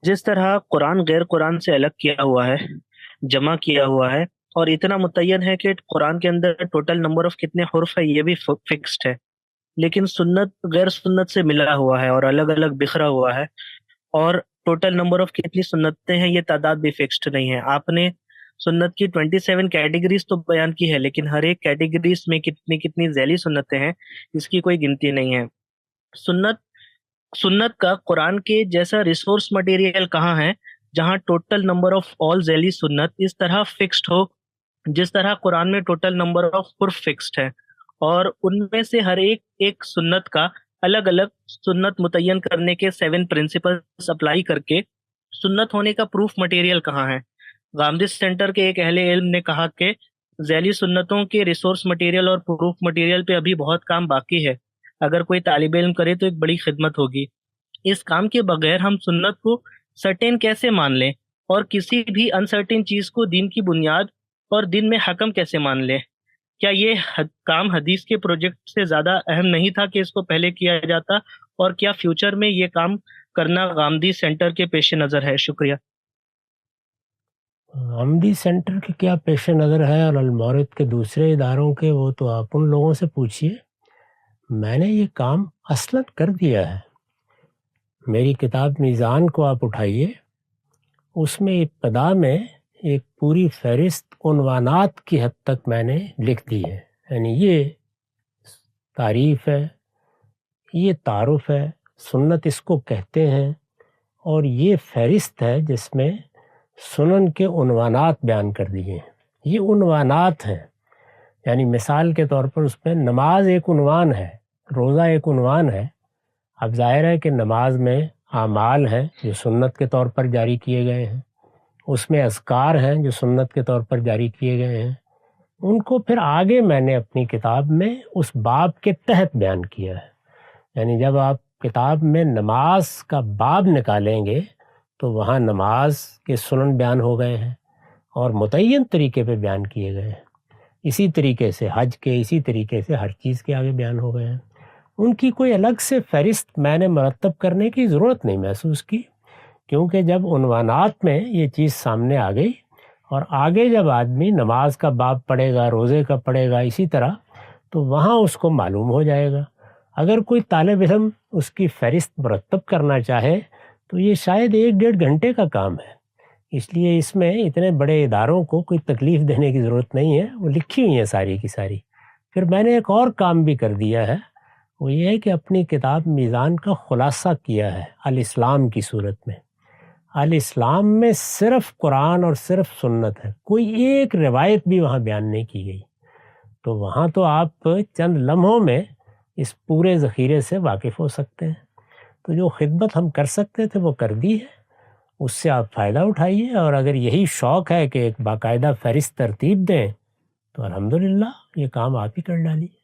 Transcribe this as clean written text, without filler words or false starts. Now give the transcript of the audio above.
جس طرح قرآن غیر قرآن سے الگ کیا ہوا ہے، جمع کیا ہوا ہے، اور اتنا متعین ہے کہ قرآن کے اندر ٹوٹل نمبر آف کتنے حرف ہے یہ بھی فکسڈ ہے، لیکن سنت غیر سنت سے ملا ہوا ہے اور الگ الگ بکھرا ہوا ہے، اور ٹوٹل نمبر آف کتنی سنتیں ہیں یہ تعداد بھی فکسڈ نہیں ہے۔ آپ نے سنت کی 27 کیٹیگریز تو بیان کی ہے، لیکن ہر ایک کیٹیگریز میں کتنی کتنی ذیلی سنتیں ہیں اس کی کوئی گنتی نہیں ہے۔ سنت سنت کا قرآن کے جیسا ریسورس مٹیریل کہاں ہے جہاں ٹوٹل نمبر آف آل ذیلی سنت اس طرح فکسڈ ہو جس طرح قرآن میں ٹوٹل نمبر آف حرف فکسڈ ہے، اور ان میں سے ہر ایک ایک سنت کا الگ الگ سنت متعین کرنے کے 7 پرنسپلز اپلائی کر کے سنت ہونے کا پروف مٹیریل کہاں ہے؟ غامدی سینٹر کے ایک اہل علم نے کہا کہ ذیلی سنتوں کے ریسورس مٹیریل اور پروف مٹیریل پہ ابھی بہت کام باقی ہے، اگر کوئی طالب علم کرے تو ایک بڑی خدمت ہوگی۔ اس کام کے بغیر ہم سنت کو سرٹین کیسے مان لیں، اور کسی بھی انسرٹین چیز کو دین کی بنیاد اور دین میں حکم کیسے مان لیں؟ کیا یہ کام حدیث کے پروجیکٹ سے زیادہ اہم نہیں تھا کہ اس کو پہلے کیا جاتا؟ اور کیا فیوچر میں یہ کام کرنا غامدی سینٹر کے پیش نظر ہے؟ شکریہ۔ غامدی سینٹر کے کیا پیش نظر ہے اور المورد کے دوسرے اداروں کے، وہ تو آپ ان لوگوں سے پوچھیے۔ میں نے یہ کام اصلاً کر دیا ہے۔ میری کتاب میزان کو آپ اٹھائیے، اس میں ابتدا میں ایک پوری فہرست عنوانات کی حد تک میں نے لکھ دی ہے، یعنی یہ تعریف ہے، یہ تعارف ہے، سنت اس کو کہتے ہیں، اور یہ فہرست ہے جس میں سنن کے عنوانات بیان کر دیے ہیں۔ یہ عنوانات ہیں، یعنی مثال کے طور پر اس میں نماز ایک عنوان ہے، روزہ ایک عنوان ہے۔ اب ظاہر ہے کہ نماز میں اعمال ہیں جو سنت کے طور پر جاری کیے گئے ہیں، اس میں اذکار ہیں جو سنت کے طور پر جاری کیے گئے ہیں، ان کو پھر آگے میں نے اپنی کتاب میں اس باب کے تحت بیان کیا ہے۔ یعنی جب آپ کتاب میں نماز کا باب نکالیں گے تو وہاں نماز کے سنن بیان ہو گئے ہیں اور متعین طریقے پہ بیان کیے گئے ہیں، اسی طریقے سے حج کے، اسی طریقے سے ہر چیز کے آگے بیان ہو گئے ہیں۔ ان کی کوئی الگ سے فہرست میں نے مرتب کرنے کی ضرورت نہیں محسوس کی، کیونکہ جب عنوانات میں یہ چیز سامنے آ گئی اور آگے جب آدمی نماز کا باب پڑھے گا، روزے کا پڑھے گا، اسی طرح، تو وہاں اس کو معلوم ہو جائے گا۔ اگر کوئی طالب علم اس کی فہرست مرتب کرنا چاہے تو یہ شاید 1-1.5 گھنٹے کا کام ہے، اس لیے اس میں اتنے بڑے اداروں کو کوئی تکلیف دینے کی ضرورت نہیں ہے، وہ لکھی ہوئی ہیں ساری کی ساری۔ پھر میں نے ایک اور کام بھی کر دیا ہے، وہ یہ ہے کہ اپنی کتاب میزان کا خلاصہ کیا ہے الاسلام کی صورت میں۔ الاسلام میں صرف قرآن اور صرف سنت ہے، کوئی ایک روایت بھی وہاں بیان نہیں کی گئی، تو وہاں تو آپ چند لمحوں میں اس پورے ذخیرے سے واقف ہو سکتے ہیں۔ تو جو خدمت ہم کر سکتے تھے وہ کر دی ہے، اس سے آپ فائدہ اٹھائیے، اور اگر یہی شوق ہے کہ ایک باقاعدہ فہرست ترتیب دیں تو الحمدللہ یہ کام آپ ہی کر ڈالیے۔